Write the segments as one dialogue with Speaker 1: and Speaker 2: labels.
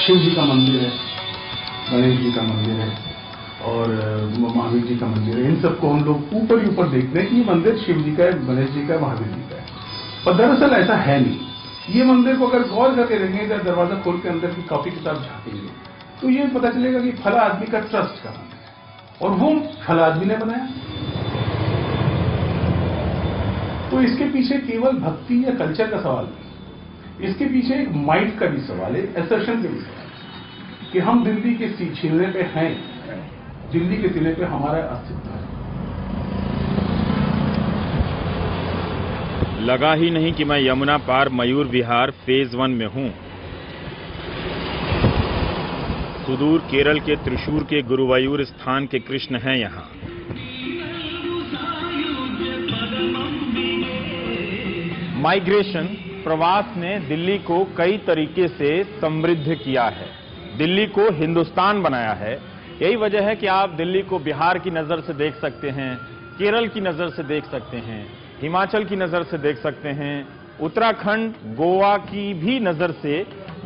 Speaker 1: शिव जी का मंदिर है, गणेश जी का मंदिर है और महावीर जी का मंदिर है। इन सबको हम लोग ऊपर ही ऊपर देखते हैं कि ये मंदिर शिव जी का है, गणेश जी का है, महावीर जी का है, पर दरअसल ऐसा है नहीं। ये मंदिर को अगर गौर करके देखेंगे, दरवाजा खोल के अंदर की कॉपी किताब झांकेंगे तो ये पता चलेगा कि फला आदमी का ट्रस्ट का मंदिर है और वो फला आदमी ने बनाया। तो इसके पीछे केवल भक्ति या कल्चर का सवाल नहीं, इसके पीछे एक माइंड का भी सवाल है, एसर्शन का भी सवाल है कि हम दिल्ली के सीने पे हैं, दिल्ली के सीने पे हमारा अस्तित्व है।
Speaker 2: लगा ही नहीं कि मैं यमुना पार मयूर विहार फेज 1 में हूं। सुदूर केरल के त्रिशूर के गुरुवायूर स्थान के कृष्ण हैं यहां। माइग्रेशन, प्रवास ने दिल्ली को कई तरीके से समृद्ध किया है, दिल्ली को हिंदुस्तान बनाया है। यही वजह है कि आप दिल्ली को बिहार की नजर से देख सकते हैं, केरल की नजर से देख सकते हैं, हिमाचल की नजर से देख सकते हैं, उत्तराखंड, गोवा की भी नजर से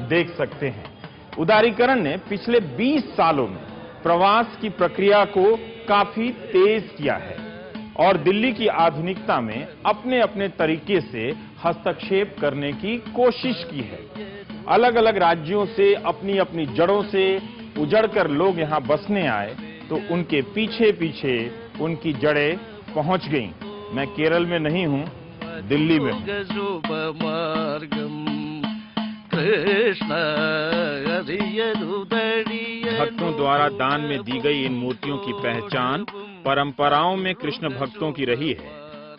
Speaker 2: देख सकते हैं। उदारीकरण ने पिछले 20 सालों में प्रवास की प्रक्रिया को काफी तेज किया है और दिल्ली की आधुनिकता में अपने अपने तरीके से हस्तक्षेप करने की कोशिश की है। अलग अलग राज्यों से अपनी अपनी जड़ों से उजड़कर लोग यहां बसने आए तो उनके पीछे पीछे उनकी जड़ें पहुंच गईं। मैं केरल में नहीं हूं, दिल्ली में हूं। भक्तों द्वारा दान में दी गई इन मूर्तियों की पहचान परंपराओं में कृष्ण भक्तों की रही है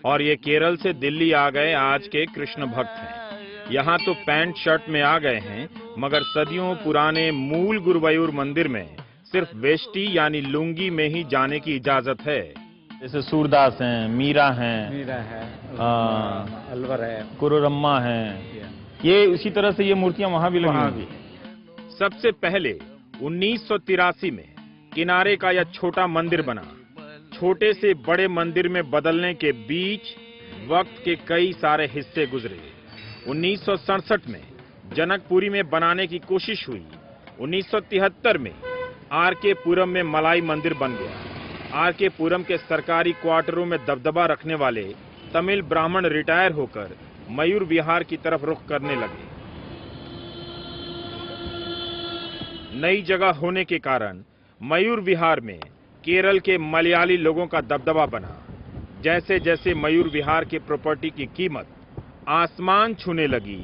Speaker 2: और ये केरल से दिल्ली आ गए आज के कृष्ण भक्त हैं। यहाँ तो पैंट शर्ट में आ गए हैं, मगर सदियों पुराने मूल गुरुवायूर मंदिर में सिर्फ वेष्टी यानी लुंगी में ही जाने की इजाजत है। जैसे सूरदास हैं, मीरा है, अलवर है, कुरुरम्मा है, ये उसी तरह से ये मूर्तियां वहां भी लगी हुई हैं। सबसे पहले 1983 में किनारे का यह छोटा मंदिर बना। छोटे से बड़े मंदिर में बदलने के बीच वक्त के कई सारे हिस्से गुजरे। 1967 में जनकपुरी में बनाने की कोशिश हुई। 1973 में आर.के. पुरम में मलाई मंदिर बन गया। आर.के. पुरम के सरकारी क्वार्टरों में दबदबा रखने वाले तमिल ब्राह्मण रिटायर होकर मयूर विहार की तरफ रुख करने लगे। नई जगह होने के कारण मयूर विहार में केरल के मलयाली लोगों का दबदबा बना। जैसे जैसे मयूर विहार के प्रॉपर्टी की कीमत आसमान छूने लगी,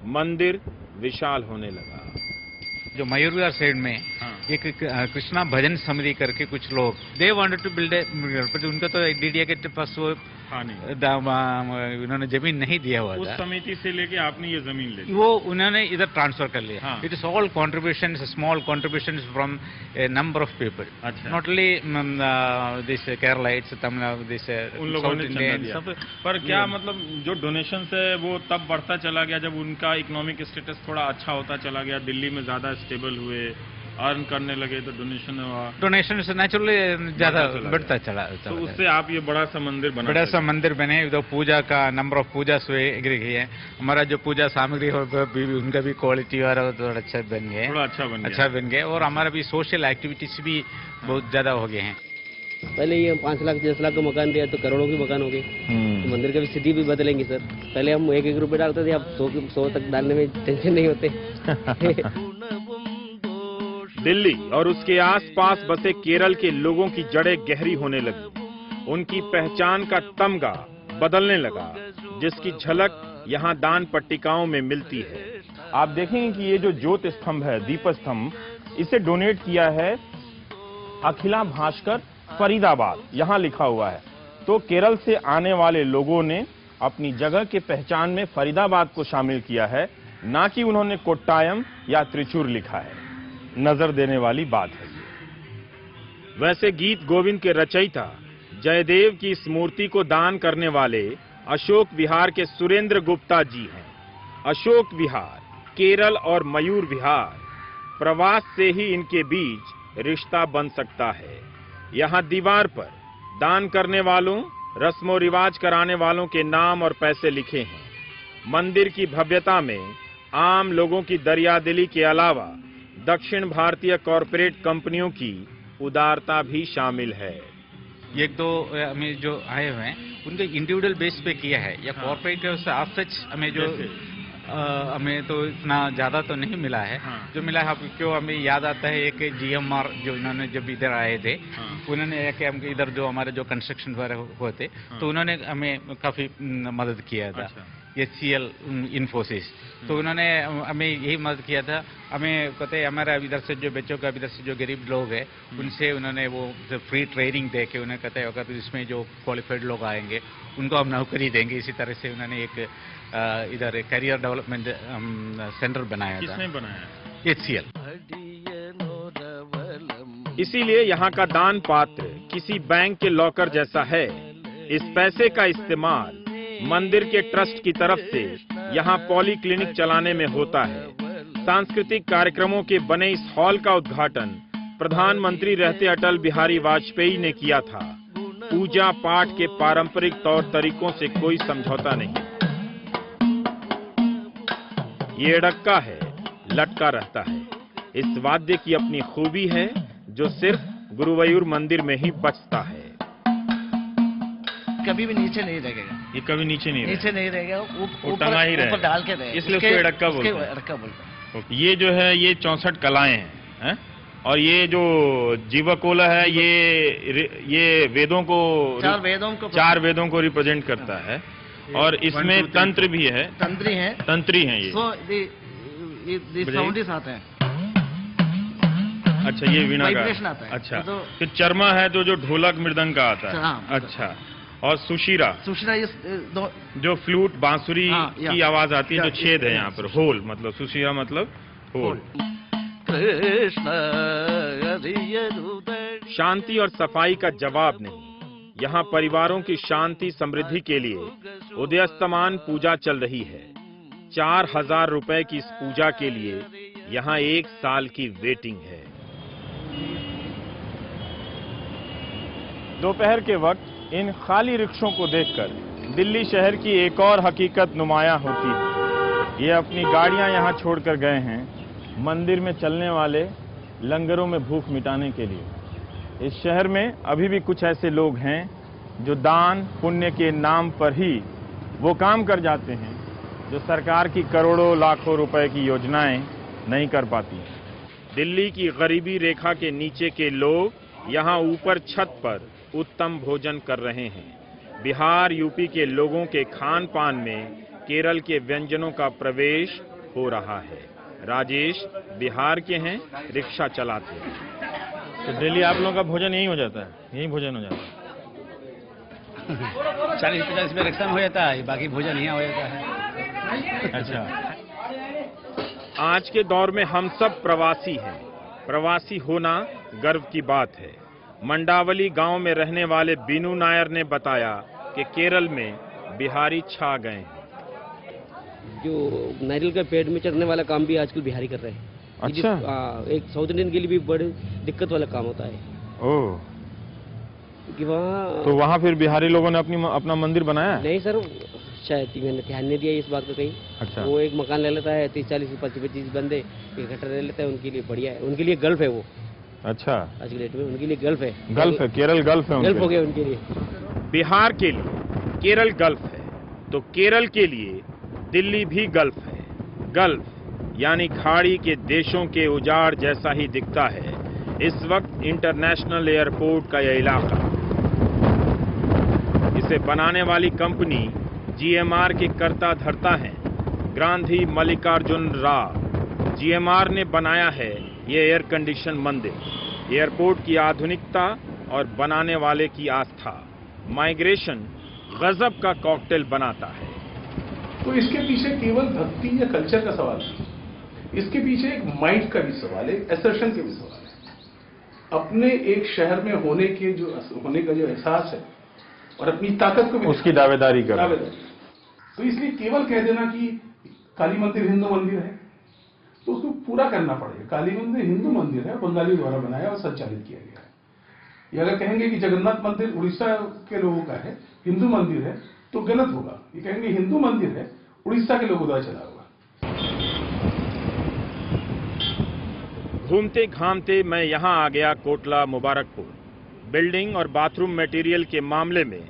Speaker 2: मंदिर विशाल होने लगा।
Speaker 3: जो मयूर विहार साइड में एक कृष्णा भजन समिति करके कुछ लोग they wanted to build a, उनका तो डीडीए पास वो उन्होंने जमीन नहीं दिया हुआ था।
Speaker 2: उस समिति से लेके आपने ये जमीन ले ली?
Speaker 3: वो उन्होंने इधर ट्रांसफर कर लिया। It is all contribution, small contribution from a number of people, not only this Keralites, Tamil, this
Speaker 2: उन लोगों ने चंदा दिया। पर क्या मतलब जो डोनेशन है वो तब बढ़ता चला गया जब उनका इकोनॉमिक स्टेटस थोड़ा अच्छा होता चला गया, दिल्ली में ज्यादा स्टेबल हुए, अर्न करने लगे तो डोनेशन से नेचुरली ज्यादा बढ़ता चला। तो उससे आप ये बड़ा सा मंदिर बना,
Speaker 3: बड़ा सा मंदिर बने। तो पूजा का नंबर ऑफ पूजा से एग्री है। हमारा जो पूजा सामग्री होगा उनका भी क्वालिटी और थोड़ा अच्छा बन गए,
Speaker 2: थोड़ा अच्छा बन गए
Speaker 3: और हमारा भी सोशल एक्टिविटीज भी बहुत ज्यादा हो गए हैं।
Speaker 4: पहले ये 5 लाख 10 लाख का मकान दिया तो करोड़ों के मकान हो गए। तो मंदिर की स्थिति भी बदलेंगी सर। पहले हम 1-1 रुपए डालते थे, अब 100 तक डालने में टेंशन नहीं होते।
Speaker 2: दिल्ली और उसके आसपास बसे केरल के लोगों की जड़ें गहरी होने लगी। उनकी पहचान का तमगा बदलने लगा, जिसकी झलक यहाँ दान पट्टिकाओं में मिलती है। आप देखेंगे कि ये जो ज्योत स्तंभ है, दीप स्तंभ, इसे डोनेट किया है अखिला भास्कर, फरीदाबाद, यहाँ लिखा हुआ है। तो केरल से आने वाले लोगों ने अपनी जगह के पहचान में फरीदाबाद को शामिल किया है, ना कि उन्होंने कोट्टायम या त्रिचूर लिखा है। नजर देने वाली बात है। वैसे गीत गोविंद के रचयिता जयदेव की इस मूर्ति को दान करने वाले अशोक विहार के सुरेंद्र गुप्ता जी हैं। अशोक विहार, केरल और मयूर विहार, प्रवास से ही इनके बीच रिश्ता बन सकता है। यहाँ दीवार पर दान करने वालों, रस्मों रिवाज कराने वालों के नाम और पैसे लिखे हैं। मंदिर की भव्यता में आम लोगों की दरियादिली के अलावा दक्षिण भारतीय कॉरपोरेट कंपनियों की उदारता भी शामिल है।
Speaker 3: एक दो हमें जो आए हुए हैं उनके इंडिविजुअल बेस पे किया है या कॉर्पोरेट ऑफ सच हमें जो हमें तो इतना ज्यादा तो नहीं मिला है। जो मिला है क्यों हमें याद आता है एक GMR जो इन्होंने जब इधर आए थे उन्होंने एक हम इधर जो हमारे जो कंस्ट्रक्शन वगैरह हुए थे तो उन्होंने हमें काफी मदद किया था। HCL इन्फोसिस तो उन्होंने हमें यही मदद किया था। हमें पता है हमारा इधर से जो बच्चों का इधर से जो गरीब लोग हैं उनसे उन्होंने वो फ्री ट्रेनिंग दे के उन्हें कहते हैं अगर इसमें जो क्वालिफाइड लोग आएंगे उनको हम नौकरी देंगे। इसी तरह से उन्होंने एक इधर करियर डेवलपमेंट सेंटर बनाया था।
Speaker 2: किसने बनाया?
Speaker 3: HCL।
Speaker 2: इसीलिए यहाँ का दान पात्र किसी बैंक के लॉकर जैसा है। इस पैसे का इस्तेमाल मंदिर के ट्रस्ट की तरफ से यहाँ पॉली क्लिनिक चलाने में होता है। सांस्कृतिक कार्यक्रमों के बने इस हॉल का उद्घाटन प्रधानमंत्री रहते अटल बिहारी वाजपेयी ने किया था। पूजा पाठ के पारंपरिक तौर तरीकों से कोई समझौता नहीं। ये अड़क्का है, लटका रहता है। इस वाद्य की अपनी खूबी है जो सिर्फ गुरुवायूर मंदिर में ही बचता है।
Speaker 5: कभी भी नीचे नहीं रहेगा।
Speaker 2: ये कभी नीचे नहीं
Speaker 5: रहेगा,
Speaker 2: ऊपर
Speaker 5: डाल के रहेगा,
Speaker 2: इसलिए उसको अड़क्का बोलते हैं। ये जो है ये 64 कलाएं हैं और ये जो जीवकोला है ये वेदों को चार वेदों को रिप्रेजेंट करता है और इसमें तंत्र भी है। तंत्री हैं ये
Speaker 5: साउंड आते हैं।
Speaker 2: अच्छा ये वीणा का
Speaker 5: आता है।
Speaker 2: अच्छा तो चरमा है तो जो ढोलक मृदंग का आता है। अच्छा और सुशीरा
Speaker 5: ये
Speaker 2: जो फ्लूट बांसुरी की आवाज आती है जो छेद है यहाँ पर होल मतलब सुशीरा मतलब होल। शांति और सफाई का जवाब नहीं। यहाँ परिवारों की शांति समृद्धि के लिए उदयस्तमान पूजा चल रही है। 4000 रुपए की इस पूजा के लिए यहाँ 1 साल की वेटिंग है। दोपहर के वक्त इन खाली रिक्शों को देखकर दिल्ली शहर की एक और हकीकत नुमायां होती है। ये अपनी गाड़ियां यहाँ छोड़कर गए हैं मंदिर में चलने वाले लंगरों में भूख मिटाने के लिए। इस शहर में अभी भी कुछ ऐसे लोग हैं जो दान पुण्य के नाम पर ही वो काम कर जाते हैं जो सरकार की करोड़ों लाखों रुपए की योजनाएं नहीं कर पाती। दिल्ली की गरीबी रेखा के नीचे के लोग यहाँ ऊपर छत पर उत्तम भोजन कर रहे हैं। बिहार यूपी के लोगों के खान पान में केरल के व्यंजनों का प्रवेश हो रहा है। राजेश बिहार के हैं, रिक्शा चलाते हैं। तो डेली आप लोगों का भोजन यही हो जाता है? यही भोजन हो जाता है?
Speaker 5: 40-50 में रिक्शा में हो जाता है, बाकी भोजन यहाँ हो जाता है।
Speaker 2: अच्छा आज के दौर में हम सब प्रवासी हैं। प्रवासी होना गर्व की बात है। मंडावली गांव में रहने वाले बीनू नायर ने बताया कि केरल में बिहारी छा गए हैं।
Speaker 4: जो नारियल का पेड़ में चढ़ने वाला काम भी आजकल बिहारी कर रहे हैं।
Speaker 2: अच्छा
Speaker 4: एक साउथ इंडियन के लिए भी बड़ी दिक्कत वाला काम होता है।
Speaker 2: ओह
Speaker 4: कि वहाँ
Speaker 2: तो वहाँ फिर बिहारी लोगों ने अपना मंदिर बनाया?
Speaker 4: नहीं सर, शायद मैंने ध्यान नहीं दिया इस बात का कहीं।
Speaker 2: अच्छा
Speaker 4: वो एक मकान ले लेता है 30-40-25 बंदे इकट्ठा ले लेता है। उनके लिए बढ़िया है, उनके लिए गल्फ है वो।
Speaker 2: अच्छा
Speaker 4: आज के डेट में उनके लिए गल्फ है।
Speaker 2: गल्फ है, केरल गल्फ है।
Speaker 4: गल्फ हो गया उनके लिए।
Speaker 2: बिहार के लिए केरल गल्फ है तो केरल के लिए दिल्ली भी गल्फ है। गल्फ यानी खाड़ी के देशों के उजाड़ जैसा ही दिखता है इस वक्त इंटरनेशनल एयरपोर्ट का यह इलाका। इसे बनाने वाली कंपनी GMR के कर्ता धर्ता हैं गांधी मल्लिकार्जुन राव। GMR ने बनाया है ये एयर कंडीशन मंदिर। एयरपोर्ट की आधुनिकता और बनाने वाले की आस्था माइग्रेशन गजब का कॉकटेल बनाता है।
Speaker 1: तो इसके पीछे केवल भक्ति या कल्चर का सवाल नहीं, इसके पीछे एक माइंड का भी सवाल है, एसर्शन का भी सवाल है। अपने एक शहर में होने का जो एहसास है और अपनी ताकत को भी
Speaker 2: उसकी दावेदारी कर।
Speaker 1: तो इसलिए केवल कह देना कि काली मंदिर हिंदू मंदिर है तो उसको पूरा करना पड़ेगा। काली मंदिर हिंदू मंदिर है, बंगाली द्वारा बनाया और संचालित किया गया है। ये अगर कहेंगे कि जगन्नाथ मंदिर उड़ीसा के लोगों का है, हिंदू मंदिर है, तो गलत होगा। ये कहेंगे हिंदू मंदिर है, उड़ीसा के लोगों द्वारा चला होगा।
Speaker 2: घूमते घामते मैं यहां आ गया कोटला मुबारकपुर। बिल्डिंग और बाथरूम मटेरियल के मामले में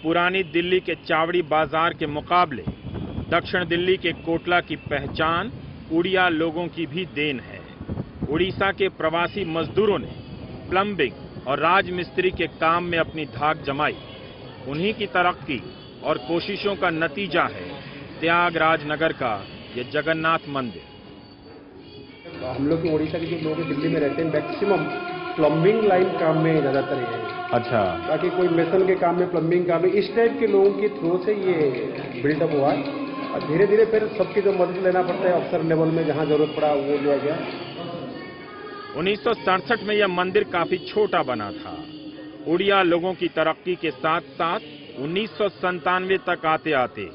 Speaker 2: पुरानी दिल्ली के चावड़ी बाजार के मुकाबले दक्षिण दिल्ली के कोटला की पहचान उड़िया लोगों की भी देन है। उड़ीसा के प्रवासी मजदूरों ने प्लम्बिंग और राजमिस्त्री के काम में अपनी धाक जमाई। उन्हीं की तरक्की और कोशिशों का नतीजा है त्यागराज नगर का ये जगन्नाथ मंदिर।
Speaker 6: हम लोग उड़ीसा के जो लोग दिल्ली में रहते हैं मैक्सिमम प्लम्बिंग लाइन काम में ज्यादातर है।
Speaker 2: अच्छा।
Speaker 6: बाकी कोई मेसन के काम में, प्लम्बिंग काम में, इस टाइप के लोगों के थ्रू से ये बिल्डअप हुआ है और धीरे धीरे फिर सबकी जो मदद लेना पड़ता है अफसर लेवल में, जहाँ जरूरत पड़ा वो लिया गया।
Speaker 2: 1967 में यह मंदिर काफी छोटा बना था। उड़िया लोगों की तरक्की के साथ साथ 1997 तक आते आते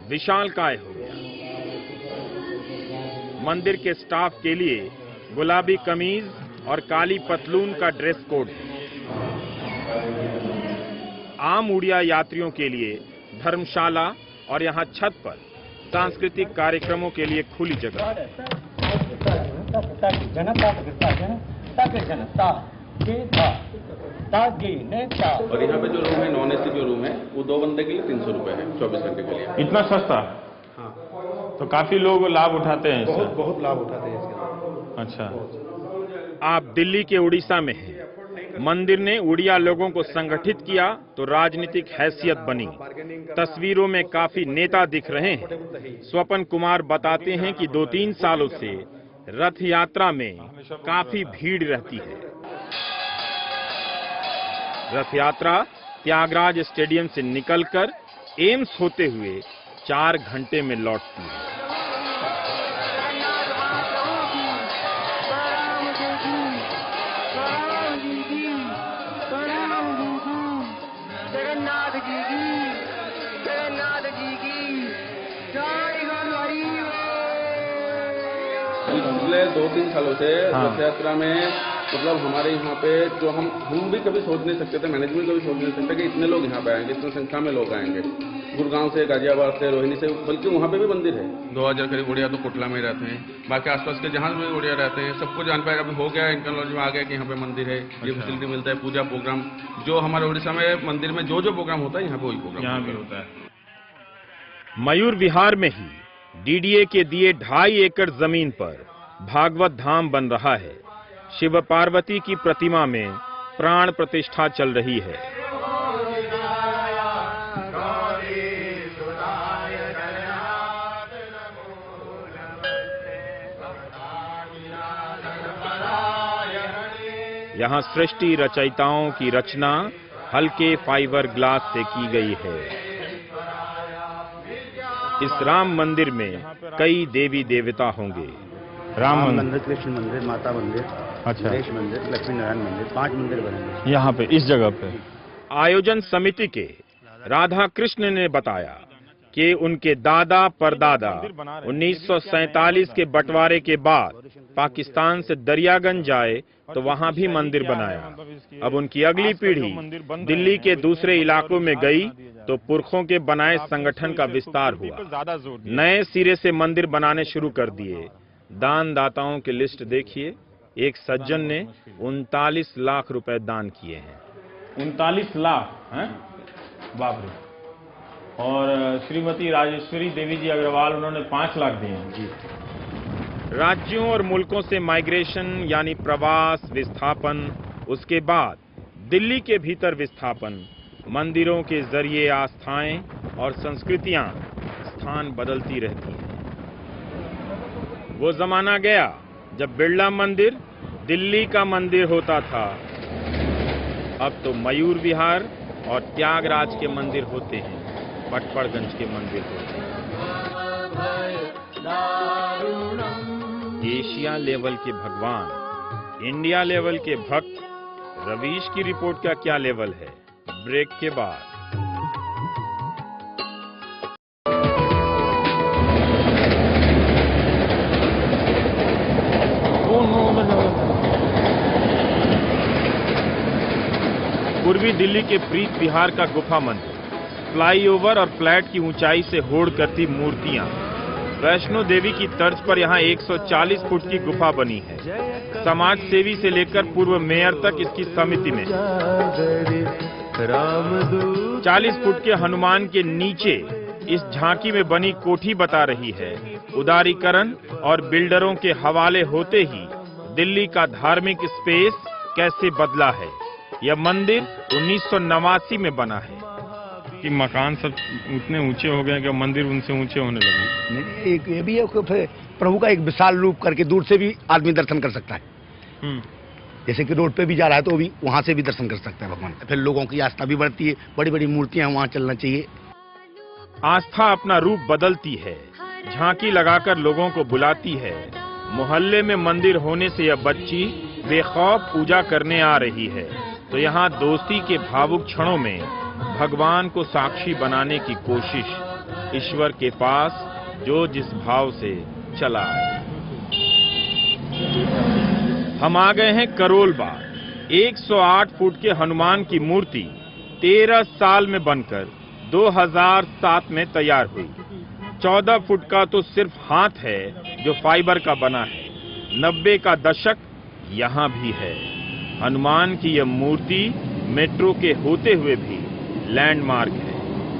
Speaker 2: विशालकाय हो गया। मंदिर के स्टाफ के लिए गुलाबी कमीज और काली पतलून का ड्रेस कोड है। आम उड़िया यात्रियों के लिए धर्मशाला और यहां छत पर सांस्कृतिक कार्यक्रमों के लिए खुली जगह।
Speaker 7: और यहाँ पे जो रूम है, नॉन एसी जो रूम है, वो 2 बंदे के लिए 300 रुपए है 24 घंटे के लिए।
Speaker 2: इतना सस्ता?
Speaker 6: हाँ,
Speaker 2: तो काफी लोग लाभ उठाते हैं इससे।
Speaker 6: बहुत लाभ उठाते हैं इसके।
Speaker 2: अच्छा। आप दिल्ली के उड़ीसा में हैं। मंदिर ने उड़िया लोगों को संगठित किया तो राजनीतिक हैसियत बनी। तस्वीरों में काफी नेता दिख रहे हैं। स्वपन कुमार बताते हैं कि 2-3 सालों से रथ यात्रा में काफी भीड़ रहती है। रथ यात्रा त्यागराज स्टेडियम से निकलकर एम्स होते हुए 4 घंटे में लौटती है।
Speaker 7: पिछले 2-3 सालों से रथ यात्रा में मतलब हमारे यहाँ पे जो हम भी कभी सोच नहीं सकते थे, मैनेजमेंट कभी सोच नहीं सकते कि इतने लोग यहाँ पे आएंगे, इतनी संख्या में लोग आएंगे। गुड़गांव से, गाजियाबाद से, रोहिणी से, बल्कि वहाँ पे भी मंदिर है। 2000 करीब उड़िया तो कोटला में ही रहते हैं। बाकी आसपास के जहाँ भी उड़िया रहते हैं सबको जान पाएगा। अभी हो गया, इंटरनॉलेज में आ गया कि यहाँ पे मंदिर है, ये फैसिलिटी मिलता है। पूजा प्रोग्राम जो हमारे उड़ीसा में मंदिर में जो प्रोग्राम होता है यहाँ पे वही प्रोग्राम यहाँ भी होता है।
Speaker 2: मयूर विहार में ही डीडीए के दिए 2.5 एकड़ जमीन पर भागवत धाम बन रहा है। शिव पार्वती की प्रतिमा में प्राण प्रतिष्ठा चल रही है। यहाँ सृष्टि रचयिताओं की रचना हल्के फाइबर ग्लास से की गई है। इस राम मंदिर में कई देवी देवता होंगे।
Speaker 5: राम मंदिर, कृष्ण मंदिर, माता मंदिर,
Speaker 2: अच्छा,
Speaker 5: गणेश मंदिर, लक्ष्मी नारायण मंदिर, 5 मंदिर बने
Speaker 2: यहाँ पे इस जगह पे। आयोजन समिति के राधा कृष्ण ने बताया कि उनके दादा परदादा 1947 के बंटवारे के बाद पाकिस्तान से दरियागंज आए तो वहाँ भी मंदिर बनाया। अब उनकी अगली पीढ़ी दिल्ली के दूसरे इलाकों में गई तो पुरखों के बनाए संगठन का विस्तार हुआ। नए सिरे से मंदिर बनाने शुरू कर दिए। दान दाताओं की लिस्ट देखिए। एक सज्जन ने 39 लाख रुपए दान किए हैं। 39 लाख हैं? बाप रे। और श्रीमती राजेश्वरी देवी जी अग्रवाल, उन्होंने 5 लाख दिए हैं जी। राज्यों और मुल्कों से माइग्रेशन यानी प्रवास, विस्थापन, उसके बाद दिल्ली के भीतर विस्थापन, मंदिरों के जरिए आस्थाएं और संस्कृतियां स्थान बदलती रहती हैं। वो जमाना गया जब बिरला मंदिर दिल्ली का मंदिर होता था। अब तो मयूर विहार और त्यागराज के मंदिर होते हैं, पटपड़गंज के मंदिर होते हैं। एशिया लेवल के भगवान, इंडिया लेवल के भक्त। रवीश की रिपोर्ट का क्या लेवल है? ब्रेक के बाद। पूर्वी दिल्ली के प्रीत विहार का गुफा मंदिर, फ्लाईओवर और फ्लैट की ऊंचाई से होड़ करती मूर्तियां, वैष्णो देवी की तर्ज पर यहाँ 140 फुट की गुफा बनी है। समाज सेवी से लेकर पूर्व मेयर तक इसकी समिति में। 40 फुट के हनुमान के नीचे इस झांकी में बनी कोठी बता रही है उदारीकरण और बिल्डरों के हवाले होते ही दिल्ली का धार्मिक स्पेस कैसे बदला है। यह मंदिर 1989 में बना है कि मकान सब उतने ऊंचे हो गए कि मंदिर उनसे ऊंचे होने लगे।
Speaker 8: एक ये भी है कि प्रभु का एक विशाल रूप करके दूर से भी आदमी दर्शन कर सकता है। जैसे कि रोड पे भी जा रहा है तो भी वहां से भी दर्शन कर सकता है भगवान। फिर लोगों की आस्था भी बढ़ती है, बड़ी बड़ी मूर्तियां वहां चलना चाहिए।
Speaker 2: आस्था अपना रूप बदलती है, झांकी लगाकर लोगों को बुलाती है। मोहल्ले में मंदिर होने से यह बच्ची बेखौफ पूजा करने आ रही है, तो यहाँ दोस्ती के भावुक क्षणों में भगवान को साक्षी बनाने की कोशिश। ईश्वर के पास जो जिस भाव से चला आए। हम आ गए हैं करोल बाग। 108 फुट के हनुमान की मूर्ति 13 साल में बनकर 2007 में तैयार हुई। 14 फुट का तो सिर्फ हाथ है जो फाइबर का बना है। 90 का दशक यहाँ भी है। हनुमान की यह मूर्ति मेट्रो के होते हुए भी लैंडमार्क है।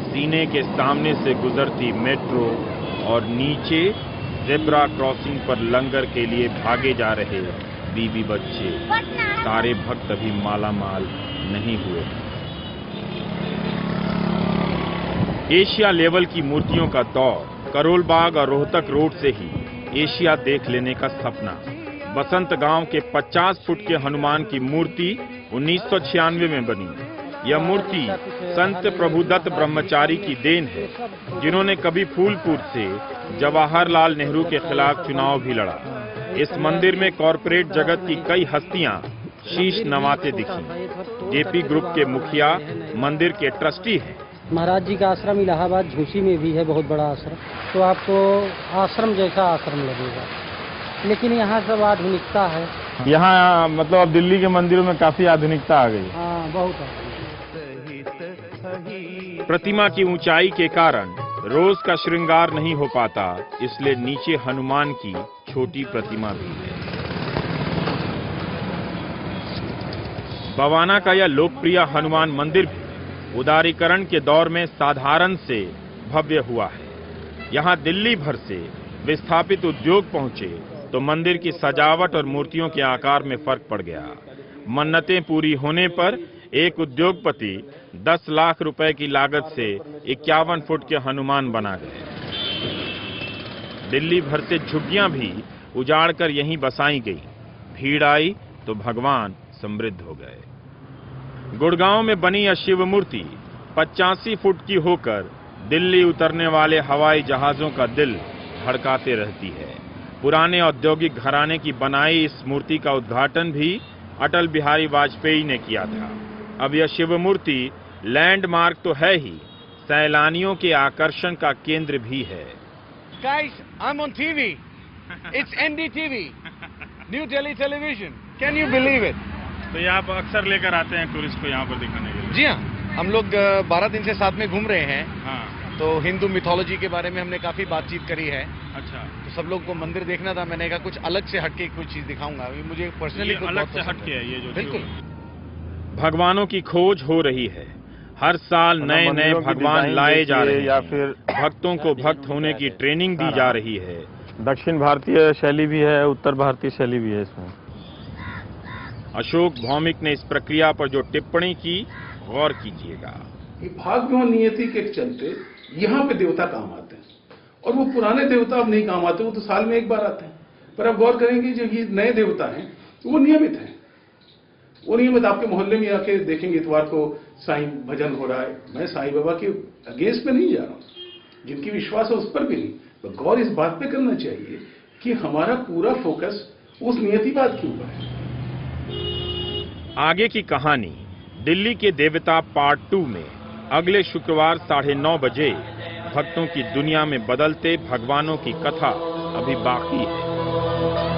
Speaker 2: सीने के सामने से गुजरती मेट्रो और नीचे जेब्रा क्रॉसिंग पर लंगर के लिए भागे जा रहे बीबी बच्चे। सारे भक्त अभी मालामाल नहीं हुए। एशिया लेवल की मूर्तियों का दौर। करोल बाग और रोहतक रोड से ही एशिया देख लेने का सपना। बसंत गांव के 50 फुट के हनुमान की मूर्ति 1996 में बनी। यह मूर्ति संत प्रभुदत्त ब्रह्मचारी की देन है, जिन्होंने कभी फूलपुर से जवाहरलाल नेहरू के खिलाफ चुनाव भी लड़ा। इस मंदिर में कॉरपोरेट जगत की कई हस्तियां शीश नवाते दिखी। जेपी ग्रुप के मुखिया मंदिर के ट्रस्टी हैं।
Speaker 9: महाराज जी का आश्रम इलाहाबाद झूसी में भी है, बहुत बड़ा आश्रम, तो आपको आश्रम जैसा आश्रम लगेगा। लेकिन यहाँ सब आधुनिकता है।
Speaker 2: यहाँ मतलब अब दिल्ली के मंदिरों में काफी आधुनिकता आ गई।
Speaker 9: हाँ, बहुत।
Speaker 2: प्रतिमा की ऊंचाई के कारण रोज का श्रृंगार नहीं हो पाता, इसलिए नीचे हनुमान की छोटी प्रतिमा भी है। बवाना का यह लोकप्रिय हनुमान मंदिर भी उदारीकरण के दौर में साधारण से भव्य हुआ है। यहाँ दिल्ली भर से विस्थापित उद्योग पहुंचे तो मंदिर की सजावट और मूर्तियों के आकार में फर्क पड़ गया। मन्नतें पूरी होने पर एक उद्योगपति 10 लाख रुपए की लागत से 51 फुट के हनुमान बना गए। दिल्ली भर से झुग्गियां भी उजाड़कर यहीं बसाई गई। भीड़ आई तो भगवान समृद्ध हो गए। गुड़गांव में बनी यह शिव मूर्ति 85 फुट की होकर दिल्ली उतरने वाले हवाई जहाजों का दिल धड़काते रहती है। पुराने औद्योगिक घराने की बनाई इस मूर्ति का उद्घाटन भी अटल बिहारी वाजपेयी ने किया था। अब यह शिव मूर्ति लैंडमार्क तो है ही, सैलानियों के आकर्षण का केंद्र भी है।
Speaker 10: Guys, I'm on TV. It's NDTV, New Delhi Television. Can you believe it?
Speaker 2: तो ये आप अक्सर लेकर आते हैं टूरिस्ट को यहाँ पर दिखाने के लिए?
Speaker 10: जी हाँ, हम लोग 12 दिन से साथ में घूम रहे हैं।
Speaker 2: हाँ।
Speaker 10: तो हिंदू मिथोलॉजी के बारे में हमने काफी बातचीत करी है।
Speaker 2: अच्छा।
Speaker 10: तो सब लोग को मंदिर देखना था, मैंने कहा कुछ अलग से हटके कुछ चीज दिखाऊंगा। मुझे पर्सनली
Speaker 2: अलग से हटके है ये जो।
Speaker 10: बिल्कुल।
Speaker 2: भगवानों की खोज हो रही है। हर साल नए नए भगवान लाए जा रहे हैं या फिर भक्तों को भक्त होने की ट्रेनिंग दी जा रही है।
Speaker 11: दक्षिण भारतीय शैली भी है, उत्तर भारतीय शैली भी है इसमें।
Speaker 2: अशोक भौमिक ने इस प्रक्रिया पर जो टिप्पणी की, गौर कीजिएगा।
Speaker 1: भाग्य और नियति के चलते यहाँ पे देवता काम आते हैं, और वो पुराने देवता अब नहीं काम आते, वो तो साल में एक बार आते हैं। पर अब गौर करेंगे जो ये नए देवता हैं वो नियमित हैं। वो नियमित आपके मोहल्ले में आके देखेंगे इतवार को साईं भजन हो रहा है। मैं साईं बाबा के अगेंस्ट में नहीं जा रहा हूँ, जिनकी विश्वास है उस पर भी नहीं, तो गौर इस बात पे करना चाहिए कि हमारा पूरा फोकस उस नियतिवाद के ऊपर है।
Speaker 2: आगे की कहानी दिल्ली के देवता पार्ट 2 में अगले शुक्रवार 9:30 बजे। भक्तों की दुनिया में बदलते भगवानों की कथा अभी बाकी है।